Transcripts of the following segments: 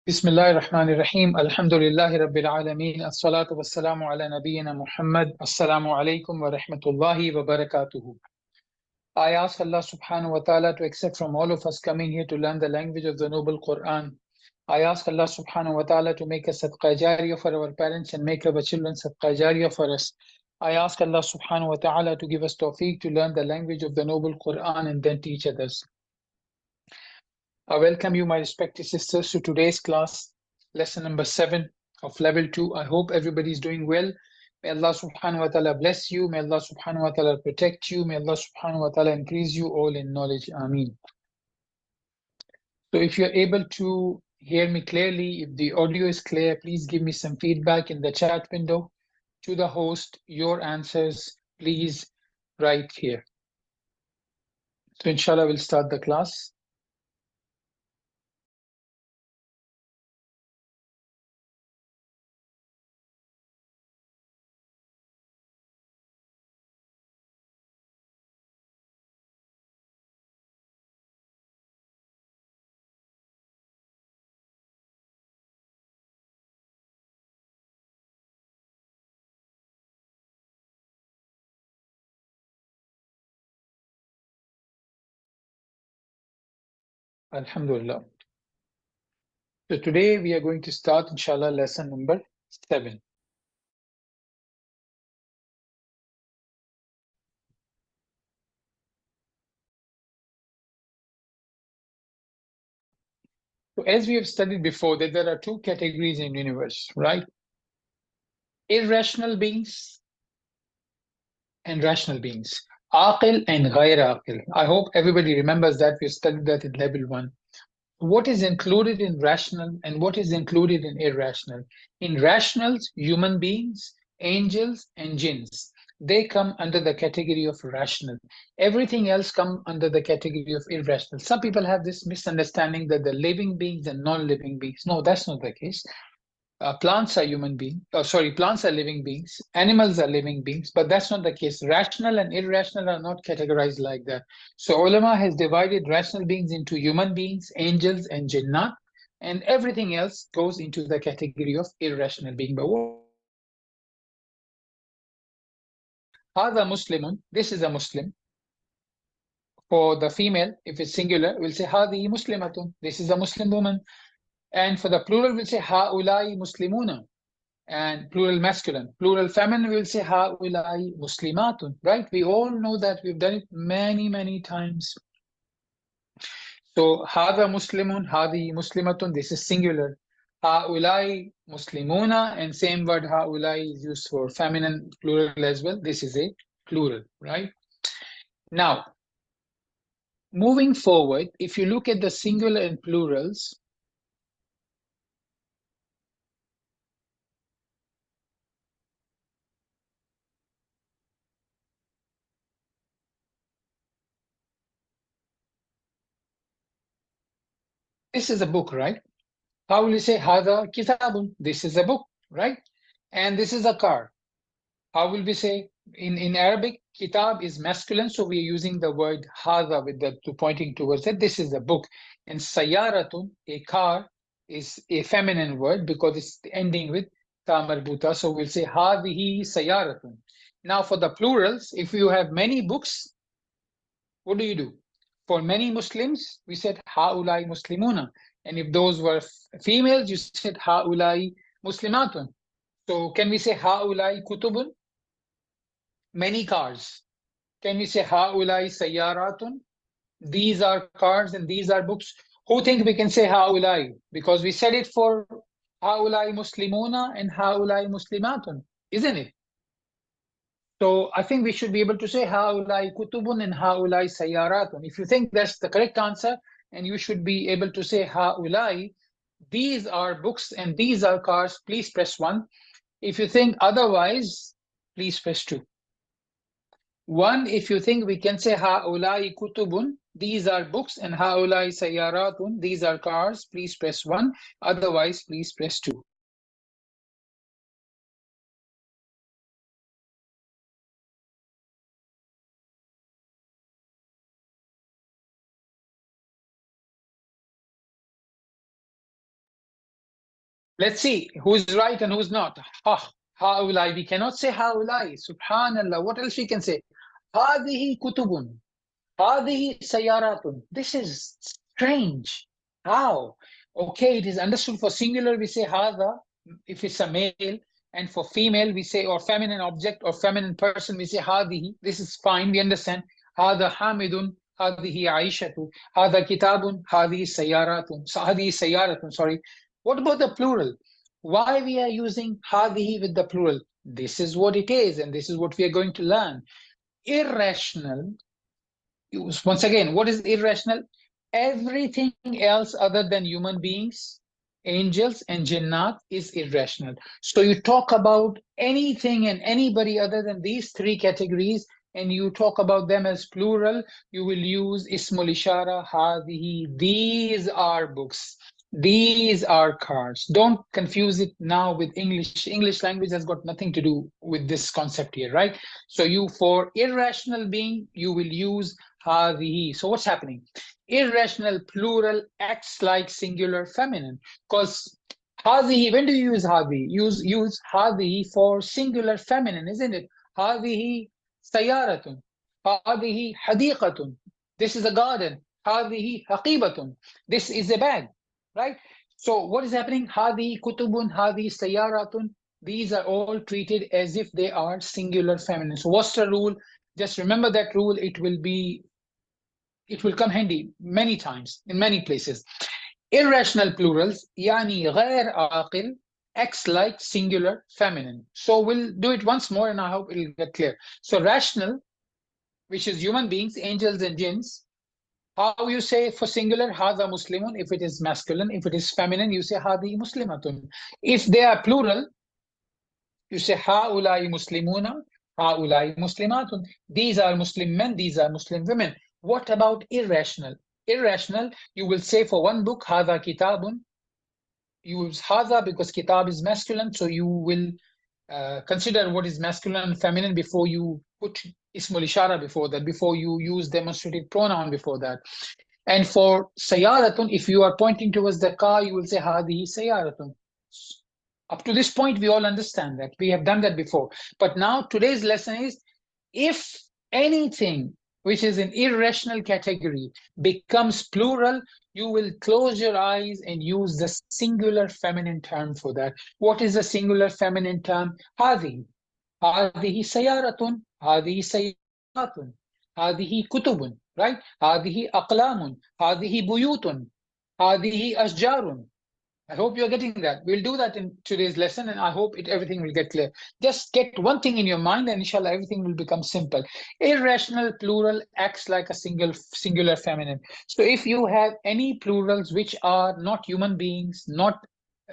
Bismillahir Rahmanir Rahim. Alhamdulillahi Rabbil Alameen. As-salatu was-salamu ala nabiyyina Muhammad. Assalamu alaikum wa rahmatullahi wa barakatuhu. I ask Allah subhanahu wa ta'ala to accept from all of us coming here to learn the language of the noble Quran. I ask Allah subhanahu wa ta'ala to make us sadqa jariyah for our parents and make our children sadqa jariyah for us. I ask Allah subhanahu wa ta'ala to give us tawfiq to learn the language of the noble Quran and then teach others. I welcome you, my respected sisters, to today's class, lesson number 7 of level 2. I hope everybody is doing well. May Allah subhanahu wa ta'ala bless you. May Allah subhanahu wa ta'ala protect you. May Allah subhanahu wa ta'ala increase you all in knowledge. Ameen. So if you're able to hear me clearly, if the audio is clear, please give me some feedback in the chat window. To the host, your answers, please write here. So inshallah, we'll start the class. Alhamdulillah. So today we are going to start, inshallah, lesson number 7. So as we have studied before, that there are two categories in the universe, right? Irrational beings and rational beings. Aqil and ghair aqil. I hope everybody remembers that. We studied that in level 1. What is included in rational and what is included in irrational? In rationals, human beings, angels, and jinns. They come under the category of rational. Everything else come under the category of irrational. Some people have this misunderstanding that the living beings and non-living beings. No, that's not the case. Plants are human beings. Plants are living beings. Animals are living beings, but that's not the case. Rational and irrational are not categorized like that. So ulama has divided rational beings into human beings, angels, and jinnat, and everything else goes into the category of irrational being. But هذا Muslimun, this is a Muslim. For the female, if it's singular, we'll say هذه مسلمة, this is a Muslim woman. And for the plural, we'll say هؤلاء مسلمون. And plural masculine. Plural feminine, we'll say هؤلاء مسلمات, right? We all know that. We've done it many, many times. So هذا مسلم, هذه مسلمة, this is singular. هؤلاء مسلمون, and same word هؤلاء is used for feminine plural as well. This is a plural, right? Now, moving forward, if you look at the singular and plurals, this is a book, right? How will you say هذا كتاب? This is a book, right? And this is a car. How will we say? In Arabic, kitab is masculine, so we are using the word hada with the pointing towards it. This is a book. And sayaratun, a car, is a feminine word because it's ending with ta marbuta. So we'll say hadihi sayaratun. Now for the plurals, if you have many books, what do? For many Muslims, we said haulai muslimuna. And if those were females, you said haulai muslimatun. So can we say haulai kutubun? Many cars. Can we say haulai sayaratun? These are cars and these are books. Who think we can say haulai? Because we said it for haulai muslimuna and haulai muslimatun, isn't it? So I think we should be able to say haulai kutubun and haulai sayaratun. If you think that's the correct answer, and you should be able to say haulai, these are books and these are cars, please press 1. If you think otherwise, please press 2. 1, if you think we can say haulai kutubun, these are books, and haulai sayaratun, these are cars, please press 1. Otherwise, please press 2. Let's see who's right and who's not. Haulai. We cannot say haulai. Subhanallah. What else we can say? Hadihi kutubun. Hadihi sayaratun. This is strange. How? Okay, it is understood for singular, we say hada, if it's a male, and for female, we say, or feminine object or feminine person, we say hadihi. This is fine, we understand. Hada hamidun, hadihi aishatu, hada kitabun, hadihi sayaratun, sorry. What about the plural? Why we are using hadihi with the plural? This is what it is, and this is what we are going to learn. Irrational. Once again, what is irrational? Everything else other than human beings, angels, and jinnat is irrational. So you talk about anything and anybody other than these three categories, and you talk about them as plural, you will use ismul ishara, hadihi. These are books. These are cars. Don't confuse it now with English. English language has got nothing to do with this concept here, right? So you, for irrational being, you will use hadihi. So what's happening? Irrational plural acts like singular feminine, because hadihi, when do you use hadihi? Use hadihi for singular feminine, isn't it? Hadihi sayaratun, hadihi hadiqatun. This is a garden. Hadihi haqibatun. This is a bag, right? So what is happening? Hadihi kutubun, hadihi sayaratun. These are all treated as if they are singular feminine. So what's the rule? Just remember that rule. It will come handy many times in many places. Irrational plurals, yani غير عاقل, acts like singular feminine. So we'll do it once more and I hope it'll get clear. So rational, which is human beings, angels and jinns, how you say for singular, hadha muslimun, if it is masculine. If it is feminine, you say hadi muslimatun. If they are plural, you say haulai muslimuna, haulai muslimatun. These are Muslim men, these are Muslim women. What about irrational? Irrational, you will say for one book, hadha kitabun. You use hadha because kitab is masculine, so you will consider what is masculine and feminine before you put ismul ishara before that, before you use demonstrative pronoun before that. And for sayaratun, if you are pointing towards the car, you will say hadihi sayaratun. Up to this point, we all understand that. We have done that before. But now today's lesson is, if anything which is an irrational category becomes plural, you will close your eyes and use the singular feminine term for that. What is the singular feminine term? Hadihi. Hadihi sayaratun. Hadihi sayaratun. Hadihi kutubun. Right? Hadihi aqlamun. Hadihi buyutun. Hadihi ashjarun. I hope you're getting that. We'll do that in today's lesson, and I hope everything will get clear. Just get one thing in your mind, and inshallah, everything will become simple. Irrational plural acts like a singular feminine. So if you have any plurals which are not human beings, not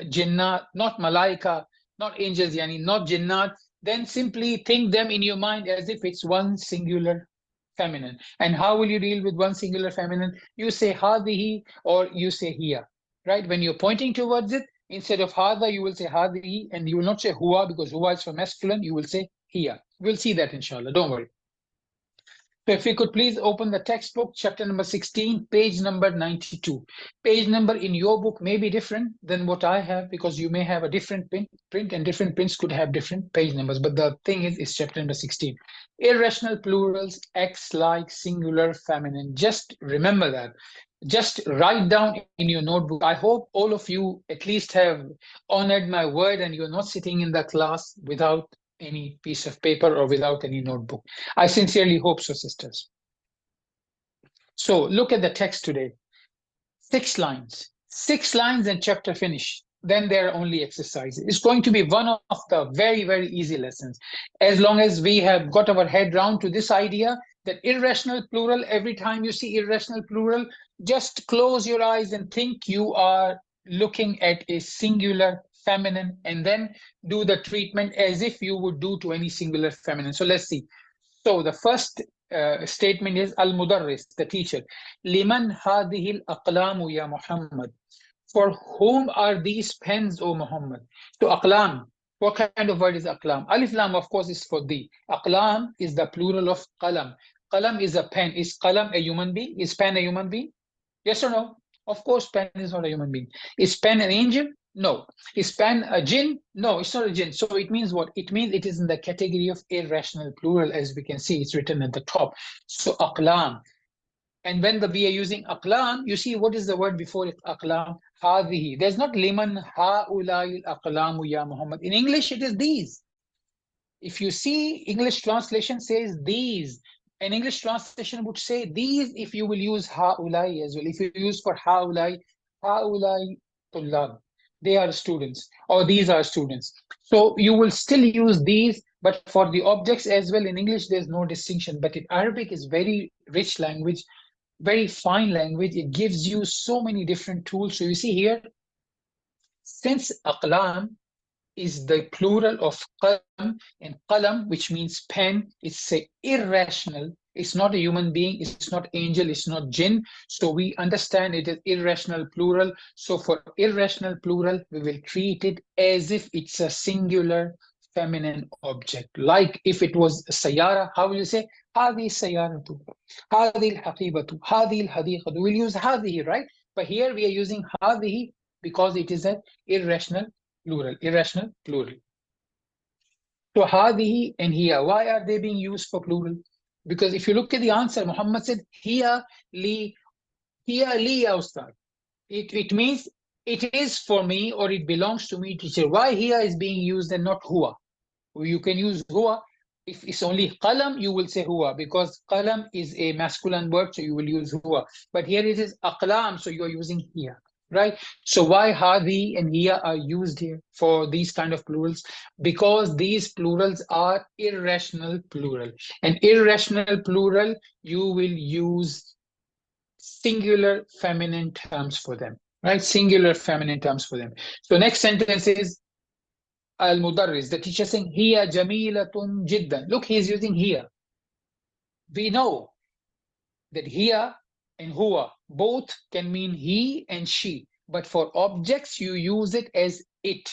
jinnat, not malaika, not angels, yani not jinnat, then simply think them in your mind as if it's one singular feminine. And how will you deal with one singular feminine? You say hadihi or you say hiya. Right? When you're pointing towards it, instead of hada, you will say hadihi, and you will not say huwa because huwa is for masculine. You will say hiya. We'll see that inshallah. Don't worry. So if we could please open the textbook, chapter number 16, page number 92. Page number in your book may be different than what I have because you may have a different print and different prints could have different page numbers. But the thing is, it's chapter number 16. Irrational plurals acts like singular feminine. Just remember that. Just write down in your notebook. I hope all of you at least have honored my word and you're not sitting in the class without any piece of paper or without any notebook. I sincerely hope so, sisters. So look at the text today. 6 lines. 6 lines and chapter finish. Then there are only exercises. It's going to be one of the very, very easy lessons. As long as we have got our head round to this idea that irrational plural, every time you see irrational plural, just close your eyes and think you are looking at a singular feminine and then do the treatment as if you would do to any singular feminine. So let's see. So the first statement is Al-Mudarris, the teacher. Liman hadihil aqlamu ya Muhammad. For whom are these pens, O Muhammad? So aqlam, what kind of word is aqlam? Alif lam, of course, is for thee. Aqlam is the plural of qalam. Qalam is a pen. Is qalam a human being? Is pen a human being? Yes or no? Of course, pen is not a human being. Is pen an angel? No. Is pen a jinn? No, it's not a jinn. So it means what? It means it is in the category of irrational plural, as we can see, it's written at the top. So aqlam. And when we are using aqlam, you see what is the word before it? Aqlam. Hadihi. There's not liman haulai aqlamu ya Muhammad. In English, it is these. If you see English translation says these, an English translation would say these if you will use haulai as well. If you use for haulai tullab, they are students, or these are students. So you will still use these, but for the objects as well in English, there's no distinction. But in Arabic is very rich language, very fine language. It gives you so many different tools. So you see here, since aqlam is the plural of qalam, and qalam, which means pen, it's a irrational. It's not a human being, it's not angel, it's not jinn. So we understand it is irrational plural. So for irrational plural, we will treat it as if it's a singular feminine object. Like if it was sayara, how will you say? هذه السيارة, هذه الحقيبة, هذه الحديقة. We'll use هذه, right? But here we are using هذه because it is an irrational irrational plural. So hadihi and hiya, why are they being used for plural? Because if you look at the answer, Muhammad said hiya li ya ustad. It means it is for me, or it belongs to me, teacher. Why hiya is being used and not huwa? You can use huwa. If it's only qalam, you will say huwa, because qalam is a masculine word, so you will use huwa. But here it is aqlam, so you are using hiya. Right? So why hadi and hiya are used here for these kind of plurals? Because these plurals are irrational plural. And irrational plural, you will use singular feminine terms for them. Right? Singular feminine terms for them. So next sentence is al-mudarris, the teacher saying, hiya jamilatun jiddan. Look, he's using hiya. We know that hiya and huwa both can mean he and she, but for objects you use it as it.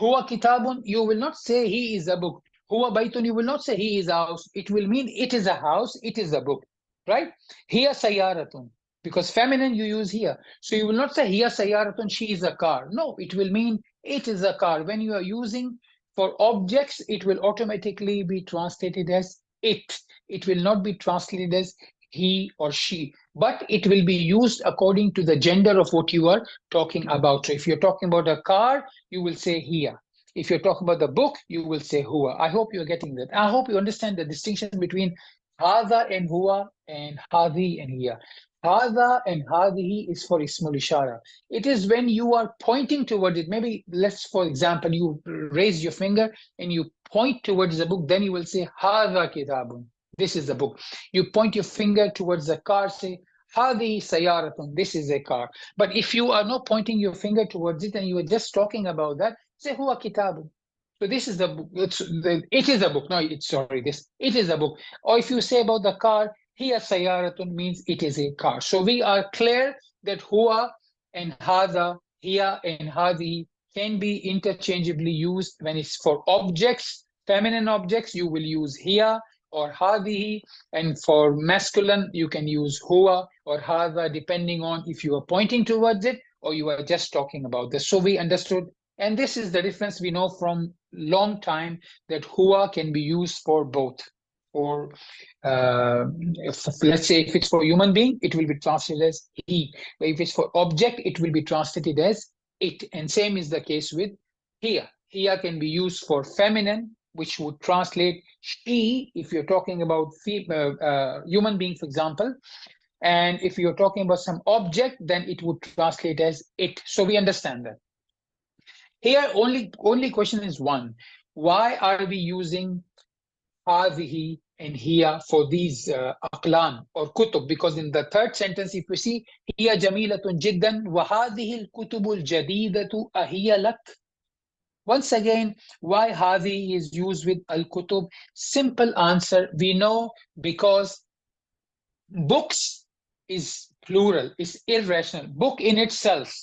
Huwa kitabun, you will not say he is a book. Huwa baytun, you will not say he is a house. It will mean it is a house, it is a book, right? Hiya sayaratun, because feminine you use here. So you will not say hiya sayaratun, she is a car. No, it will mean it is a car. When you are using for objects, it will automatically be translated as it. It will not be translated as he or she, but it will be used according to the gender of what you are talking about. So if you're talking about a car, you will say hiya. If you're talking about the book, you will say huwa. I hope you're getting that. I hope you understand the distinction between hadha and huwa, and hadi and hiya. Hadha and hadihi is for ismul ishara. It is when you are pointing towards it. Maybe let's, for example, you raise your finger and you point towards the book, then you will say hadha kitabun. This is the book. You point your finger towards the car, say hadi sayaratun. This is a car. But if you are not pointing your finger towards it and you are just talking about that, say huwa kitabun. So this is the book. It is a book. No, it's sorry. It is a book. Or if you say about the car, hiya sayaratun means it is a car. So we are clear that huwa and hada, hiya and hadi can be interchangeably used when it's for objects, feminine objects. You will use hiya or hadihi, and for masculine you can use huwa or hada, depending on if you are pointing towards it or you are just talking about this. So we understood, and this is the difference we know from long time, that huwa can be used for both. Or let's say if it's for human being, it will be translated as he. But if it's for object, it will be translated as it. And same is the case with hiya. Hiya can be used for feminine, which would translate she if you're talking about human being, for example. And if you're talking about some object, then it would translate as it. So we understand that. Here, only question is one. Why are we using هذه and hiya for these aqlam or kutub? Because in the third sentence, if we see, hiya jamilatun jiddan wa hadhihi al-kutubul jadidatu ahiya lak. Once again, why hadi is used with al-kutub? Simple answer, we know because books is plural, is irrational. Book in itself,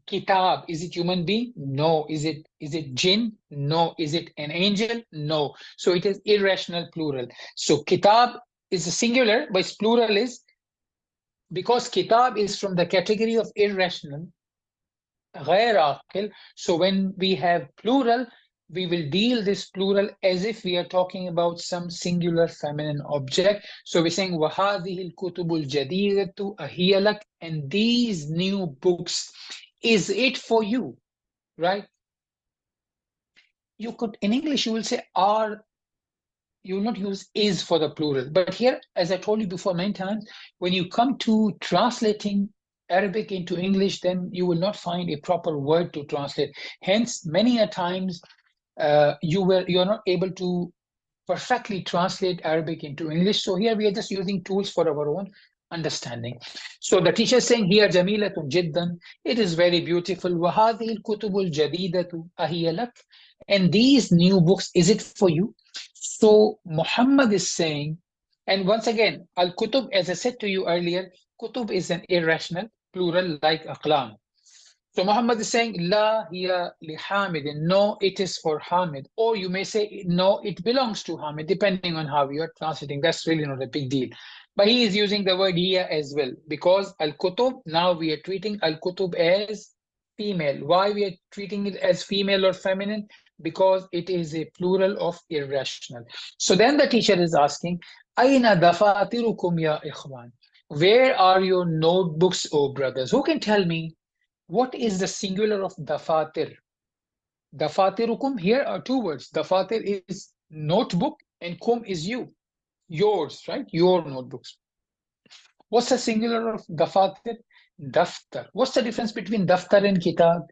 kitab, is it human being? No. Is it jinn? No. Is it an angel? No. So it is irrational plural. So kitab is a singular, but its plural is, because kitab is from the category of irrational, غير عاقل. So when we have plural, we will deal this plural as if we are talking about some singular feminine object. So we're saying وَهَذِهِ الْكُتُبُ الْجَدِيدَةُ أَهِيَ لَكَ, and these new books, is it for you, right? You could, in English, you will say are, you will not use is for the plural. But here, as I told you before many times, when you come to translating Arabic into English, then you will not find a proper word to translate. Hence, many a times you're not able to perfectly translate Arabic into English. So here we are just using tools for our own understanding. So the teacher is saying here, جميلة جدا, it is very beautiful. وهذه الكتب الجديدة أهي لك, and these new books, is it for you? So Muhammad is saying, and once again, al-kutub, as I said to you earlier, kutub is an irrational plural like aqlam. So Muhammad is saying, La hiya li Hamid. No, it is for Hamid. Or you may say, no, it belongs to Hamid, depending on how you are translating. That's really not a big deal. But he is using the word hiya as well, because al-kutub, now we are treating al-kutub as female. Why we are treating it as female or feminine? Because it is a plural of irrational. So then the teacher is asking, Aina dafatirukum ya ikhwan? Where are your notebooks, O brothers? Who can tell me what is the singular of dafatir? Dafatirukum, here are two words. Dafatir is notebook and kum is you, yours, right? Your notebooks. What's the singular of dafatir? Daftar. What's the difference between daftar and kitab?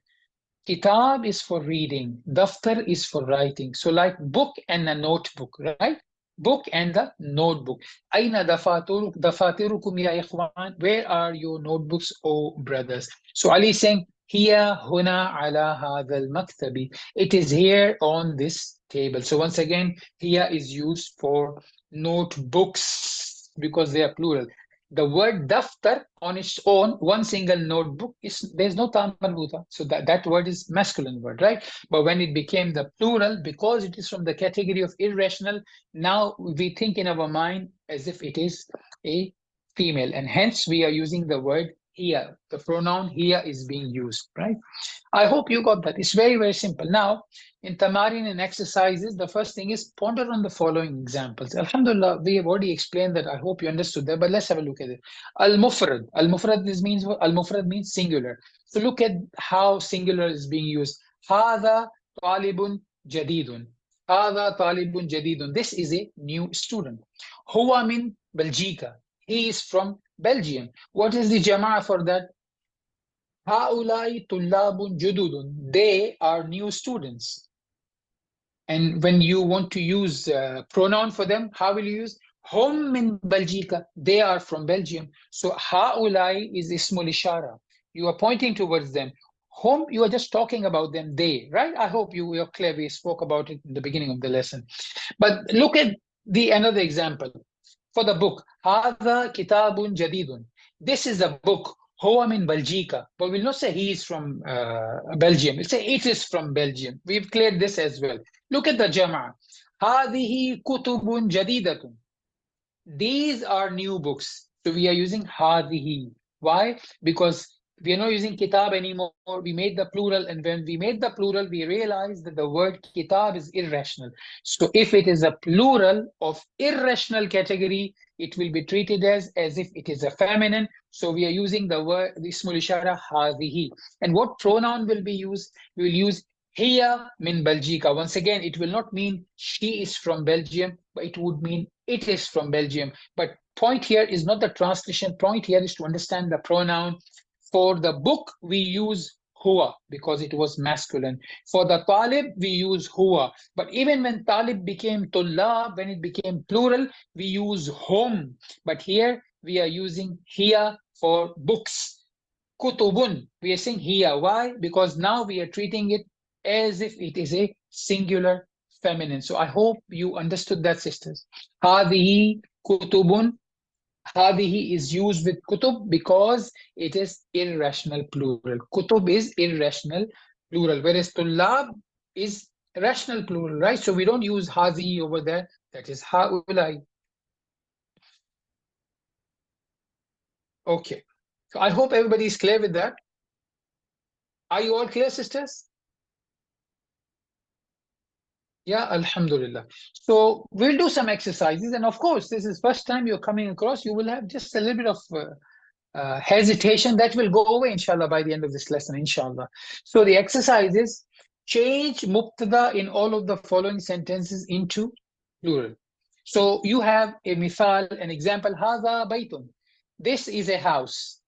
Kitab is for reading, daftar is for writing. So like book and a notebook, right? Book and the notebook. Aina dafatirukum ya ikhwan? Where are your notebooks, O brothers? So Ali is saying, Hiya huna ala hadha al-maktabi. It is here on this table. So once again, here is used for notebooks because they are plural. The word daftar on its own, one single notebook, is there's no ta marbuta. So that word is masculine word, right? But when it became the plural, because it is from the category of irrational, now we think in our mind as if it is a female, and hence we are using the word here. The pronoun here is being used, right? I hope you got that. It's very, very simple. Now, in tamarin and exercises, the first thing is ponder on the following examples. Alhamdulillah, we have already explained that. I hope you understood that, but let's have a look at it. Al-mufrad. Al-mufrad, this means what? Al-mufrad means singular. So look at how singular is being used. هذا طالب جديد. هذا طالب جديد. This is a new student. هو من بلجيكا. He is from Belgium. What is the jama' for that? هؤلاء طلاب جدد. They are new students. And when you want to use pronoun for them, how will you use? هم من بلجيكا. They are from Belgium. So هؤلاء is اسم الإشارة. You are pointing towards them. Whom you are just talking about them, they, right? I hope you are clear. We spoke about it in the beginning of the lesson. But look at the another example for the book. هذا كتاب جديد. This is a book. هو من بلجيكا. But we'll not say he is from Belgium. We'll say it is from Belgium. We've cleared this as well. Look at the jama'. هذه كتب جديدة. These are new books. So we are using هذه. Why? Because we are not using kitab anymore. We made the plural, and when we made the plural, we realized that the word kitab is irrational. So if it is a plural of irrational category, it will be treated as if it is a feminine. So we are using the word the ismul ishara hadhihi. And what pronoun will be used? We will use hiya min Belgica. Once again, it will not mean she is from Belgium, but it would mean it is from Belgium. But point here is not the translation. Point here is to understand the pronoun. For the book, we use huwa because it was masculine. For the talib, we use huwa. But even when talib became tullab, when it became plural, we use hum. But here we are using hiya for books. Kutubun, we are saying hiya. Why? Because now we are treating it as if it is a singular feminine. So I hope you understood that, sisters. Hadihi kutubun. Hadihi is used with kutub because it is irrational plural. Kutub is irrational plural, whereas tullab is rational plural, right? So we don't use hadihi over there. That is haulai. Okay. So I hope everybody is clear with that. Are you all clear, sisters? Yeah, Alhamdulillah. So we'll do some exercises, and of course, this is first time you're coming across. You will have just a little bit of hesitation that will go away, inshallah, by the end of this lesson, inshallah. So the exercise is change mubtada in all of the following sentences into plural. So you have a mithal, an example, هذا baytun. This is a house.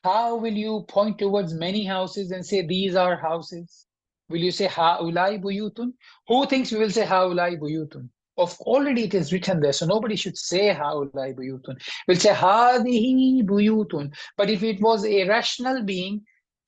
How will you point towards many houses and say these are houses? Will you say haulai buyutun? Who thinks we will say haulai buyutun? Of already it is written there, so nobody should say haulai buyutun. We'll say hadihi buyutun. But if it was a rational being,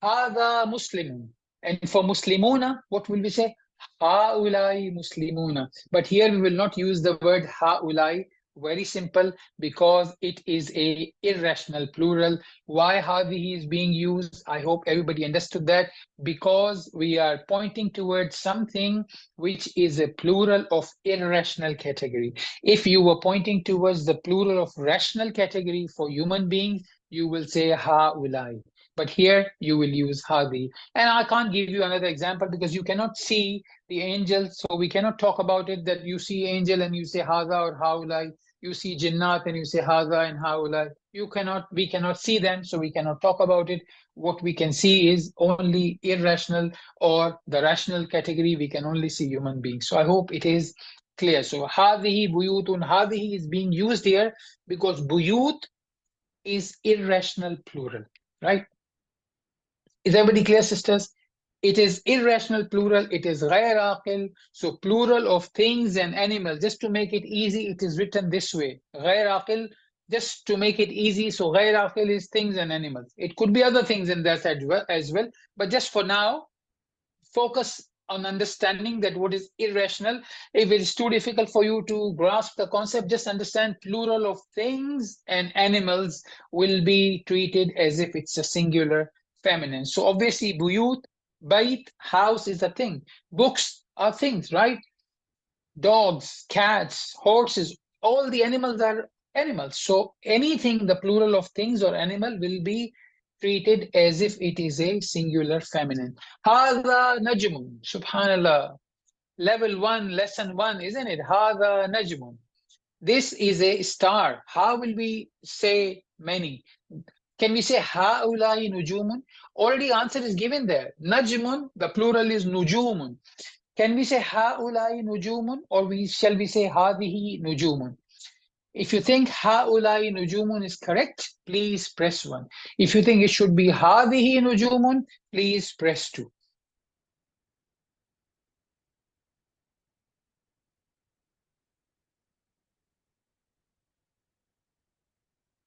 hada muslimun. And for muslimuna, what will we say? Haulai muslimuna. But here we will not use the word haulai. Very simple, because it is a irrational plural. Why hadihi is being used? I hope everybody understood that, because we are pointing towards something which is a plural of irrational category. If you were pointing towards the plural of rational category for human beings, you will say haulai. But here you will use hadi. And I can't give you another example because you cannot see the angel, so we cannot talk about it that you see angel and you say hada or haulai. You see jinnat and you say hada and haula. We cannot see them, so we cannot talk about it. What we can see is only irrational or the rational category. We can only see human beings. So I hope it is clear. So hadihi buyutun, hadihi is being used here because buyut is irrational plural, right? Is everybody clear, sisters? It is irrational plural. It is غير عاقل. So plural of things and animals. Just to make it easy, it is written this way. غير عاقل, just to make it easy. So غير عاقل is things and animals. It could be other things in that as well. But just for now, focus on understanding that what is irrational. If it is too difficult for you to grasp the concept, just understand plural of things and animals will be treated as if it's a singular feminine. So obviously, buyut, bait, house is a thing. Books are things, right? Dogs, cats, horses, all the animals are animals. So anything, the plural of things or animal will be treated as if it is a singular feminine. Hada najmun, subhanallah. Level 1, lesson 1, isn't it? Hada najmun. This is a star. How will we say many? Can we say haulai nujumun? Already answer is given there. Najmun, the plural is nujumun. Can we say haulai nujumun, or shall we say hadihi nujumun? If you think haulai nujumun is correct, please press 1. If you think it should be hadihi nujumun, please press 2.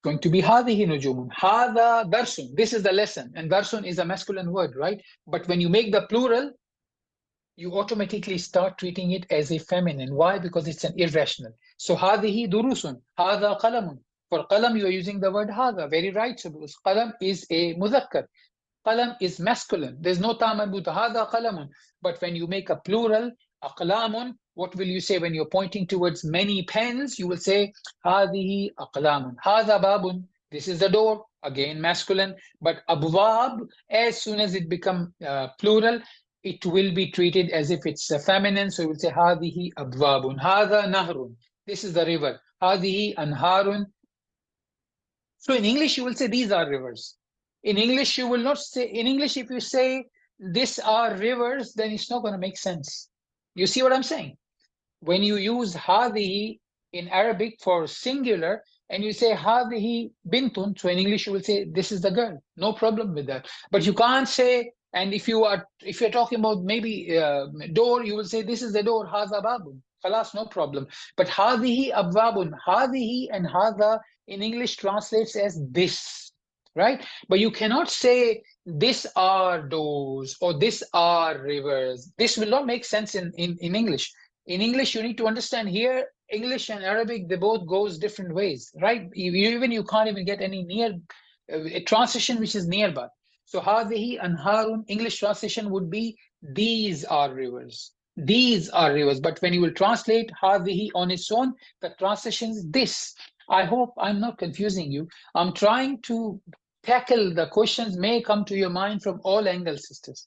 Going to be hadihi nujumun. Hada darsun. This is the lesson, and darsun is a masculine word, right? But when you make the plural, you automatically start treating it as a feminine. Why? Because it's an irrational. So hadihi durusun, hada qalamun. For qalam, you are using the word hada. Very right. So because qalam is a mudhakkar. Qalam is masculine. There's no ta marbuta. Hada qalamun. But when you make a plural, aqlamun, what will you say when you're pointing towards many pens? You will say hadihi aqlamun. Hada babun. This is the door. Again, masculine. But abwab, as soon as it becomes plural, it will be treated as if it's a feminine. So you will say hadihi abwabun. Hada nahrun. This is the river. Hadihi anharun. So in English, you will say these are rivers. In English, you will not say, in English, if you say these are rivers, then it's not going to make sense. You see what I'm saying? When you use hadihi in Arabic for singular, and you say hadihi bintun, so in English you will say this is the girl. No problem with that. But you can't say, and if you're talking about maybe door, you will say this is the door, hadha babun. Khalas, no problem. But hadihi abwabun, hadihi and hadha in English translates as this, right? But you cannot say this are doors or this are rivers. This will not make sense in English. In English, you need to understand here, English and Arabic, they both goes different ways, right? Even you can't even get any near a transition which is nearby. So hadihi anharun, English translation would be these are rivers. These are rivers. But when you will translate hadihi on its own, the translation is this. I hope I'm not confusing you. I'm trying to tackle the questions may come to your mind from all angles, sisters.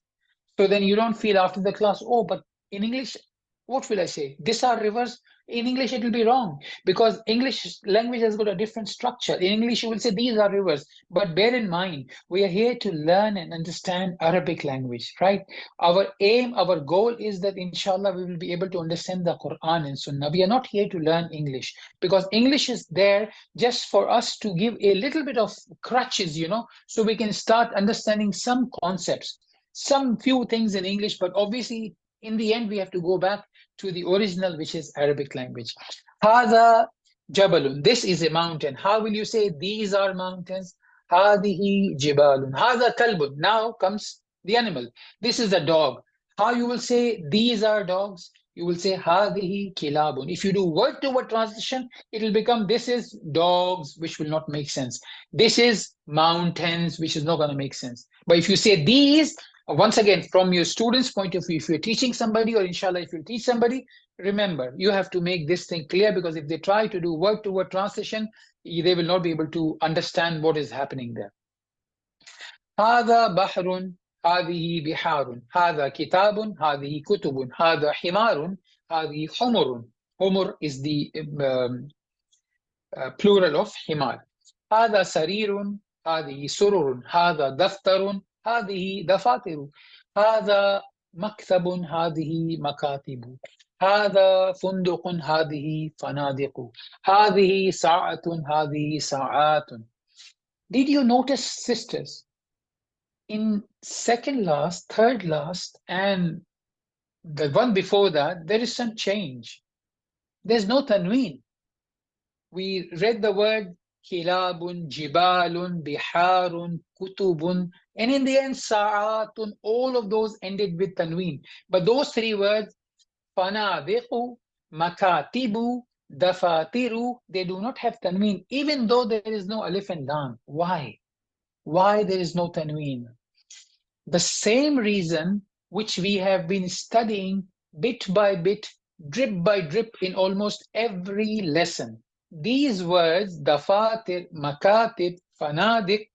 So then you don't feel after the class, oh, but in English, what will I say? These are rivers. In English, it will be wrong because English language has got a different structure. In English, you will say these are rivers. But bear in mind, we are here to learn and understand Arabic language, right? Our aim, our goal is that inshallah, we will be able to understand the Quran and Sunnah. We are not here to learn English because English is there just for us to give a little bit of crutches, so we can start understanding some concepts, some few things in English, but obviously in the end we have to go back to the original, which is Arabic language. Hada Jabalun. This is a mountain. How will you say these are mountains? Hadihi Jibalun. Hada Kalbun. Now comes the animal. This is a dog. How you will say these are dogs? You will say Hadihi Kilabun. If you do word to word translation, it will become this is dogs, which will not make sense. This is mountains, which is not going to make sense. But if you say these, once again, from your student's point of view, if you're teaching somebody, or inshallah, if you teach somebody, remember, you have to make this thing clear, because if they try to do word to word translation, they will not be able to understand what is happening there. هذا بحر هذه بحار هذا كتاب هذه كتب هذا حمار هذه حمر. Humur is the plural of حمار. هذا سرير هذه سرر هذا دفتر هذه دفاتر هذا مكتب هذه مكاتب هذا فندق هذه فنادق هذه ساعة هذه ساعات. Did you notice, sisters, in second last, third last, and the one before that, there is some change. There's no tanween. We read the word kilabun, jibalun, biharun, kutubun, and in the end, sa'atun, all of those ended with tanween. But those three words, fanadiqu, makatibu, dafatiru, they do not have tanween, even though there is no alif and lam. Why? Why there is no tanween? The same reason which we have been studying bit by bit, drip by drip in almost every lesson. These words, dafatir, makatib, fanadik,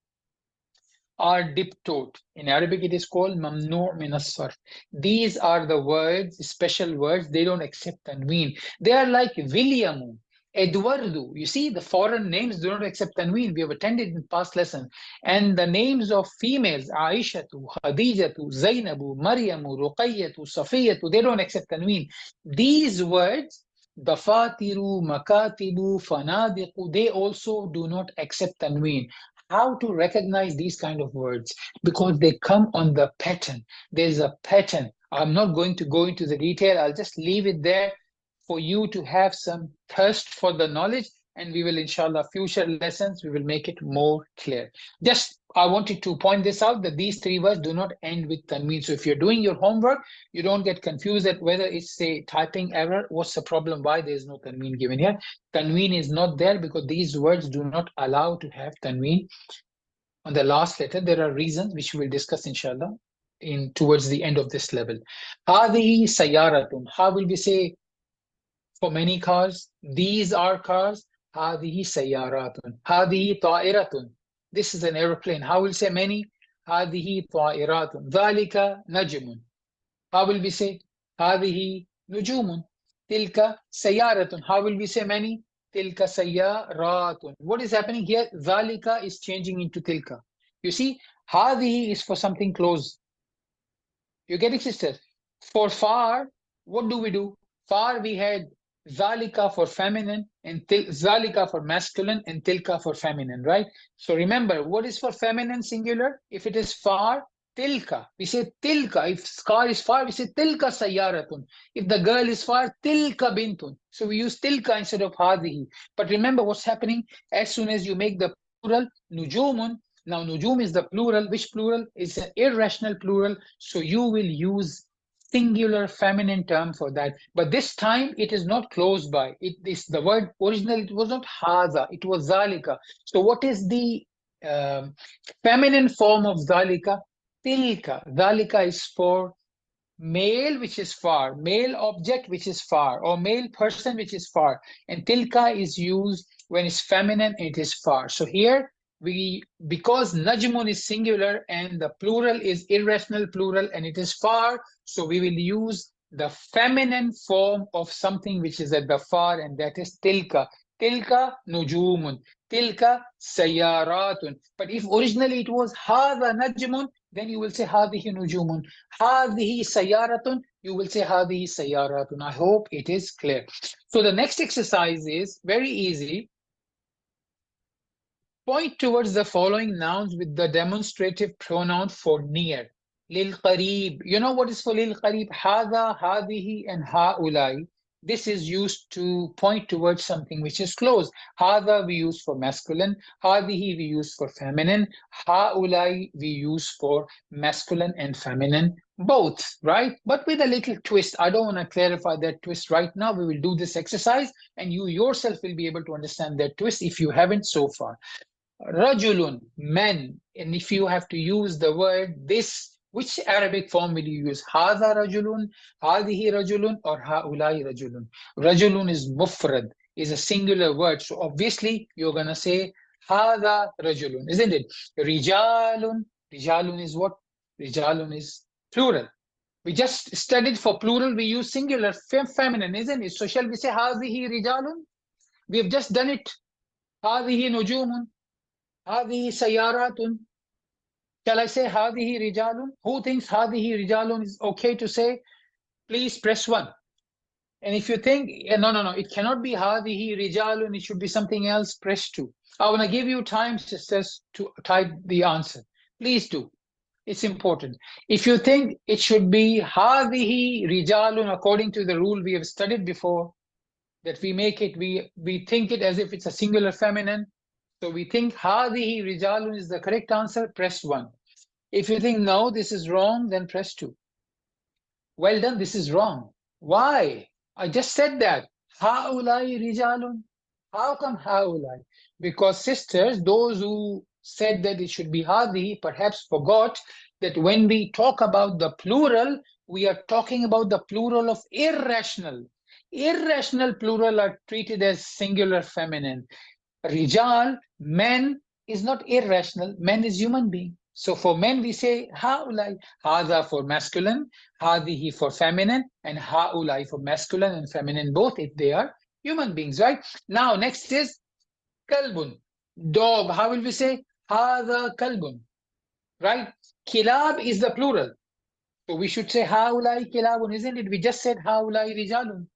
are diptoed. In Arabic, it is called mamnu' min as-sarf. These are the words, special words, they don't accept tanween. They are like Williamu, Eduardo. You see, the foreign names do not accept tanween. We have attended in past lessons. And the names of females, Aishatu, Khadijatu, Zainabu, Maryamu, Ruqayyatu, Safiyatu, they don't accept tanween. These words, dafatiru, makatibu, fanadiqu, they also do not accept tanween. How to recognize these kind of words? Because they come on the pattern. There's a pattern. I'm not going to go into the detail. I'll just leave it there for you to have some thirst for the knowledge, and we will, inshallah, future lessons, we will make it more clear. Just, I wanted to point this out, that these three words do not end with tanween. So if you're doing your homework, you don't get confused at whether it's a typing error. What's the problem? Why there's no tanween given here? Tanween is not there because these words do not allow to have tanween on the last letter. There are reasons which we will discuss, inshallah, towards the end of this level. Hadihi sayaratun. How will we say for many cars? These are cars. Hadihi sayaratun. Hadihi ta'iratun. This is an aeroplane. How will we say many? Hadihi ta'iratun. Dhalika najmun. How will we say? Hadihi nujumun. Tilka sayaratun. How will we say many? Tilka sayaratun. What is happening here? Dhalika is changing into tilka. You see, hadihi is for something close. You get it, sisters? For far, what do? Far we had zalika for feminine, and zalika for masculine, and tilka for feminine, right? So remember, what is for feminine singular? If it is far, tilka. We say tilka. If car is far, we say tilka sayaratun. If the girl is far, tilka bintun. So we use tilka instead of hadihi. But remember what's happening? As soon as you make the plural, nujumun. Now nujum is the plural. Which plural? It's an irrational plural. So you will use singular feminine term for that. But this time it is not close by. It is the word original. It was not haza. It was zalika. So what is the feminine form of zalika? Tilka. Zalika is for male, which is far, male object, which is far, or male person, which is far. And tilka is used when it's feminine, it is far. So here because najmun is singular and the plural is irrational plural and it is far, so we will use the feminine form of something which is at the far, and that is tilka. Tilka nujumun, tilka sayaratun. But if originally it was hadha najmun, then you will say hadihi nujumun. Hadihi sayaratun, you will say hadihi sayaratun. I hope it is clear. So the next exercise is very easy. Point towards the following nouns with the demonstrative pronoun for near. Lil qarib. You know what is for lil qarib? Hada, hadihi, and haulai. This is used to point towards something which is close. Hada we use for masculine. Hadihi we use for feminine. Haulai we use for masculine and feminine both, right? But with a little twist. I don't want to clarify that twist right now. We will do this exercise and you yourself will be able to understand that twist if you haven't so far. Rajulun, men. And if you have to use the word this, which Arabic form will you use? Hadha rajulun, hadihi rajulun, or haulai rajulun? Rajulun is mufrad, is a singular word. So obviously you're going to say hadha rajulun, isn't it? Rijalun, rijalun is what? Rijalun is plural. We just studied for plural, we use singular, feminine, isn't it? So shall we say hadihi rijalun? We have just done it. Hadihi nujumun. هذه سيارات. Shall I say هذه رجال? Who thinks هذه رجال is okay to say? Please press 1. And if you think, no, it cannot be هذه رجال, it should be something else, press 2. I want to give you time, sisters, to type the answer. Please do. It's important. If you think it should be هذه رجال according to the rule we have studied before, that we make it, we think it as if it's a singular feminine. So we think hadihi rijalun is the correct answer, press 1. If you think no, this is wrong, then press 2. Well done, this is wrong. Why? I just said that. Haulai rijalun. How come haulai? Because sisters, those who said that it should be hadihi perhaps forgot that when we talk about the plural, we are talking about the plural of irrational. Irrational plural are treated as singular feminine. Rijal, men, is not irrational. Men is human being. So for men, we say haulai. Hada for masculine, hadihi for feminine, and haulai for masculine and feminine both if they are human beings, right? Now, next is kalbun, dog. How will we say? Hada kalbun, right? Kilab is the plural. So we should say haulai kilabun, isn't it? We just said haulai rijalun.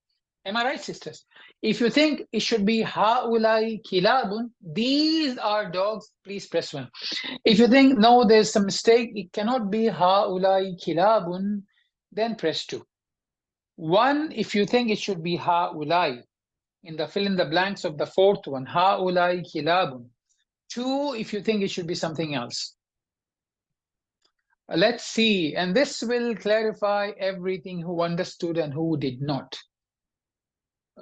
Am I right, sisters? If you think it should be haulai kilabun, these are dogs, please press 1. If you think no, there's some mistake, it cannot be haulai kilabun, then press 2. 1, if you think it should be haulai, in the fill in the blanks of the fourth one, haulai kilabun. 2, if you think it should be something else. Let's see, and this will clarify everything who understood and who did not.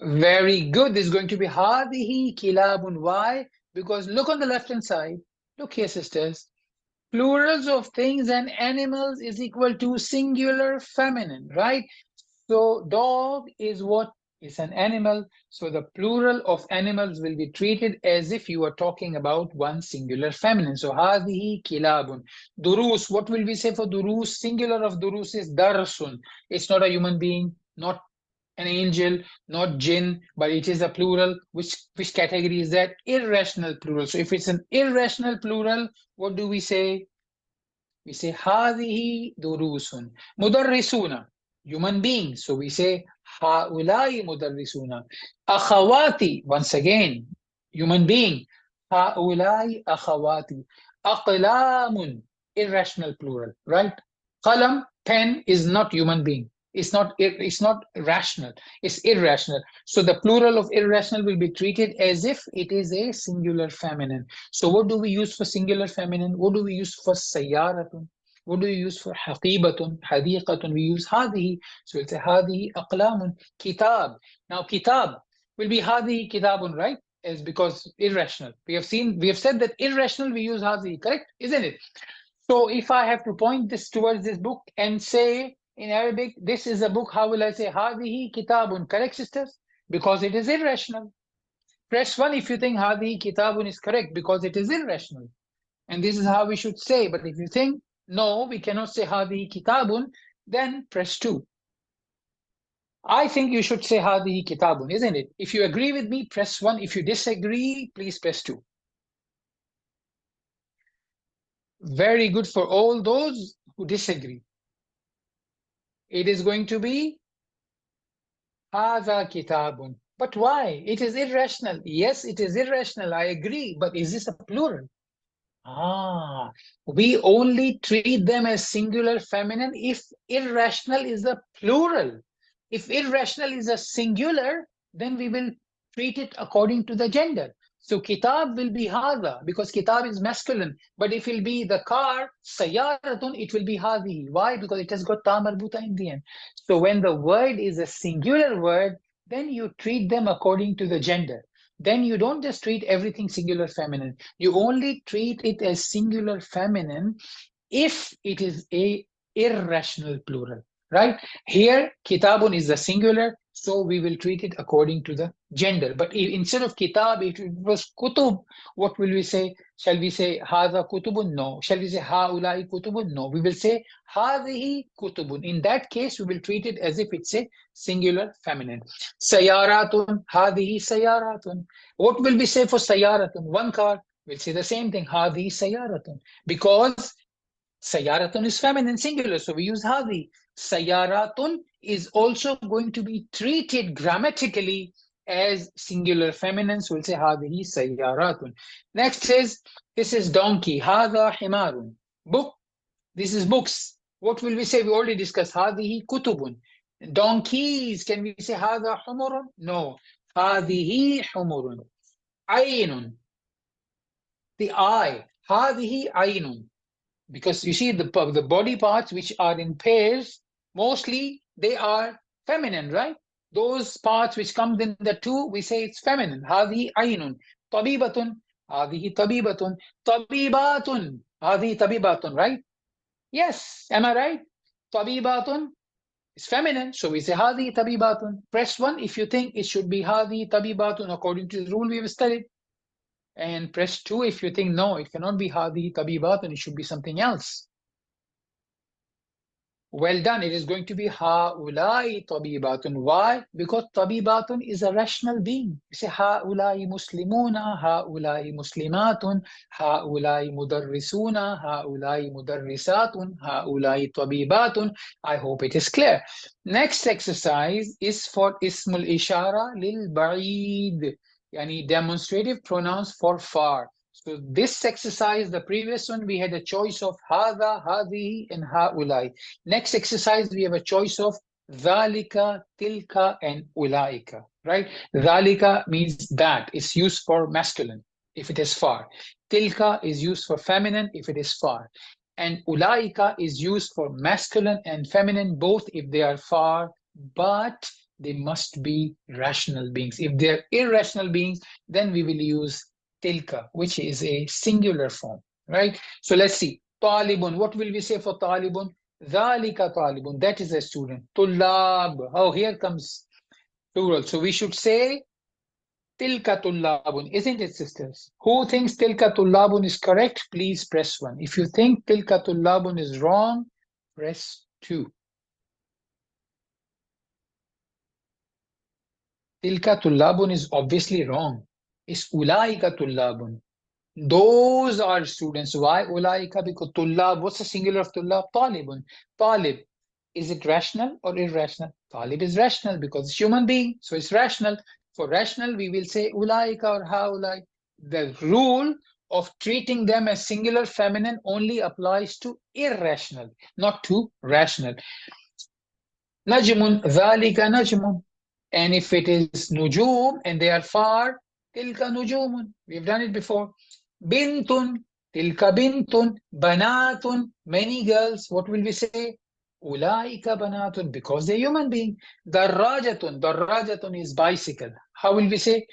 Very good. This is going to be hadihi kilabun. Why? Because look on the left hand side. Look here, sisters. Plurals of things and animals is equal to singular feminine, right? So dog is what? Is an animal. So the plural of animals will be treated as if you are talking about one singular feminine. So hadihi kilabun. Durus, what will we say for durus? Singular of durus is darsun. It's not a human being, not an angel, not jinn, but it is a plural. Which category is that? Irrational plural. So if it's an irrational plural, what do we say? We say hadihi durusun. Mudarrisuna, human beings. So we say haulai mudarrisuna. Akhawati, once again, human being. Haulai akhawati. Aqlamun, irrational plural, right? Qalam, pen, is not human being. It's not rational, it's irrational. So the plural of irrational will be treated as if it is a singular feminine. So what do we use for singular feminine? What do we use for sayaratun? What do we use for haqibatun, hadiqatun? We use hadihi. So it's a hadihi aqlamun. Kitab. Now kitab will be hadihi kitabun, right? Is because irrational. We have said that irrational we use hadihi, correct? Isn't it? So if I have to point this towards this book and say in Arabic, this is a book, how will I say hadihi kitabun? Correct, sisters? Because it is irrational. Press 1 if you think هذه كتاب is correct because it is irrational. And this is how we should say. But if you think, no, we cannot say هذه كتاب, then press 2. I think you should say هذه كتاب, isn't it? If you agree with me, press 1. If you disagree, please press 2. Very good for all those who disagree. It is going to be هذا كتاب. But why? It is irrational. Yes, it is irrational. I agree. But is this a plural? We only treat them as singular feminine if irrational is a plural. If irrational is a singular, then we will treat it according to the gender. So kitab will be hada because kitab is masculine. But if it will be the car, sayaratun, it will be hadi. Why? Because it has got ta marbuta in the end. So when the word is a singular word, then you treat them according to the gender. Then you don't just treat everything singular feminine. You only treat it as singular feminine if it is a irrational plural, right? Here, kitabun is the singular, so we will treat it according to the gender. But if, instead of kitab, if it was kutub, what will we say? Shall we say hadha kutubun? No. Shall we say haulai kutubun? No. We will say hadhihi kutubun. In that case, we will treat it as if it's a singular feminine. Sayaratun, hadhihi sayaratun. What will we say for sayaratun? One car. We'll say the same thing, hadhihi sayaratun. Because Sayaratun is feminine singular, so we use hadi. Sayaratun is also going to be treated grammatically as singular feminine, so we'll say hadihi sayaratun. Next is, this is donkey, hada himarun. Book, this is books. What will we say? We already discussed hadihi kutubun. Donkeys, can we say hada humurun? No, hadihi humurun. Aynun, the eye, hadihi aynun. Because you see the body parts which are in pairs, mostly they are feminine, right? Those parts which come in the two, we say it's feminine. هذه عين طبيبة هذه طبيبة طبيبات هذه طبيبات, right? Yes, am I right? طبيبات is feminine, so we say هذه طبيبات. Press 1 if you think it should be هذه طبيبات according to the rule we've studied. And press 2 if you think, no, it cannot be هذه طبيبات and it should be something else. Well done. It is going to be هؤلاء طبيبات. Why? Because طبيبات is a rational being. You say هؤلاء مسلمون, هؤلاء مسلمات, هؤلاء مدرسون, هؤلاء مدرسات, هؤلاء طبيبات. I hope it is clear. Next exercise is for اسم الإشارة للبعيد. Yani demonstrative pronouns for far. So this exercise, the previous one, we had a choice of هذا, هذه, and هؤلاء. Next exercise, we have a choice of ذلك, تلك, and أولئك, right? ذلك means that. It's used for masculine, if it is far. Tilka is used for feminine, if it is far. And أولئك is used for masculine and feminine, both if they are far, but they must be rational beings. If they're irrational beings, then we will use tilka, which is a singular form, right? So let's see. Talibun, what will we say for talibun? Dhalika talibun, that is a student. Tullab, oh, here comes plural. So we should say tilka tullabun, isn't it, sisters? Who thinks tilka tullabun is correct? Please press 1. If you think tilka tullabun is wrong, press 2. Tilka tullabun is obviously wrong. It's ulaika tullabun. Those are students. Why ulaika? Because tullab, what's the singular of tullab? Talibun. Talib. Is it rational or irrational? Talib is rational because it's human being, so it's rational. For rational, we will say ulaika or haulai. The rule of treating them as singular feminine only applies to irrational, not to rational. Najmun, dhalika najmun. And if it is nujum and they are far, tilka nujumun. We've done it before. Bintun, tilka bintun, banatun, many girls. What will we say? Ulaika banatun, because they're human being. Darrajatun, darrajatun is bicycle. How will we say?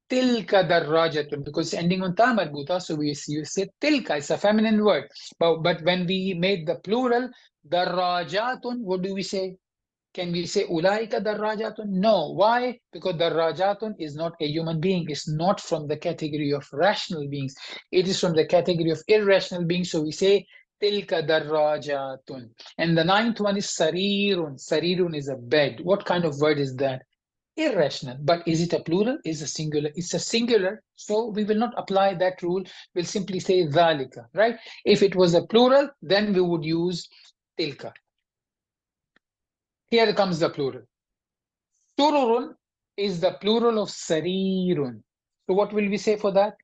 Tilka darrajatun, because it's ending on ta marbuta, so we say tilka. It's a feminine word. But when we made the plural, darrajatun, what do we say? Can we say ulaika darajatun? No. Why? Because darajatun is not a human being. It's not from the category of rational beings. It is from the category of irrational beings. So we say tilka darajatun. And the ninth one is sarirun. Sarirun is a bed. What kind of word is that? Irrational. But is it a plural? Is a singular? It's a singular. So we will not apply that rule. We'll simply say dhalika, right? If it was a plural, then we would use tilka. Here comes the plural. Sururun is the plural of sarirun. So what will we say for that?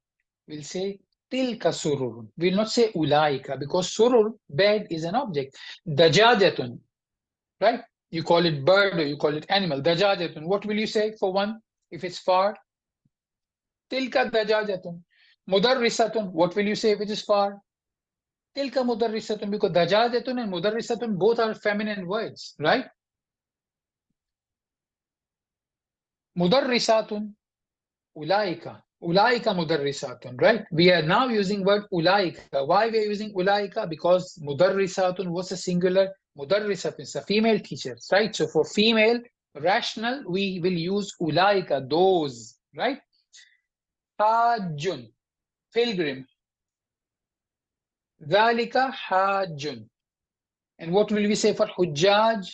We'll say tilka sururun. We'll not say ulaika because surur, bed, is an object. Dajajatun, right? You call it bird or you call it animal. Dajajatun. What will you say for one if it's far? Tilka dajajatun. Mudarrisatun. What will you say if it is far? Tilka mudarrisatun, because dajajatun and mudarrisatun both are feminine words, right? Mudarrisatun, ulaika. Ulaika mudarrisatun, right? We are now using word ulaika. Why we are using ulaika? Because mudarrisatun was a singular. Mudarrisatun is a female teacher, right? So for female, rational, we will use ulaika, those, right? Hajjun, pilgrim. Dhalika hajjun. And what will we say for hujjaj?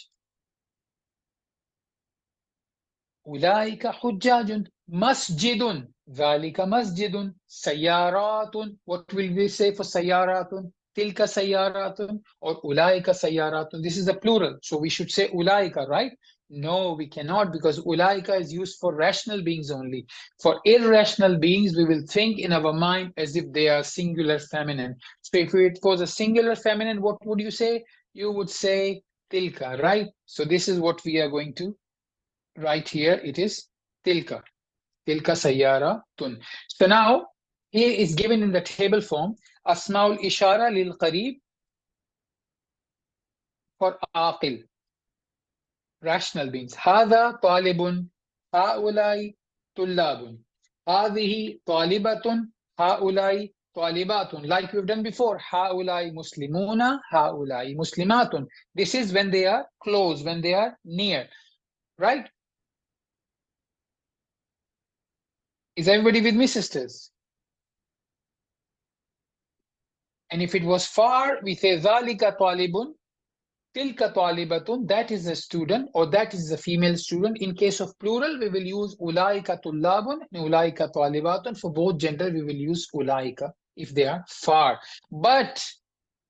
Ulaika hujjajun. Masjidun. Dhalika masjidun. Sayyaratun. What will we say for sayyaratun? Tilka sayyaratun or ulaika sayyaratun. This is a plural. So we should say ulaika, right? No, we cannot, because ulaika is used for rational beings only. For irrational beings, we will think in our mind as if they are singular feminine. So if it was a singular feminine, what would you say? You would say tilka, right? So this is what we are going to write here. It is tilka. Tilka sayyaratun. So now, here is given in the table form, asmaul ishara lil qarib for aqil, rational beings. Hada talibun, haulai tullabun. Hadihi talibatun, haulai talibatun. Like we've done before, haulai muslimuna, haulai muslimatun. This is when they are close, when they are near, right? Is everybody with me, sisters? And if it was far, we say ذَلِكَ طَالِبٌ, tilka talibatun, that is a student or that is a female student. In case of plural, we will use ulaika tullabun and ulaika talibatun. For both gender, we will use ulaika if they are far. But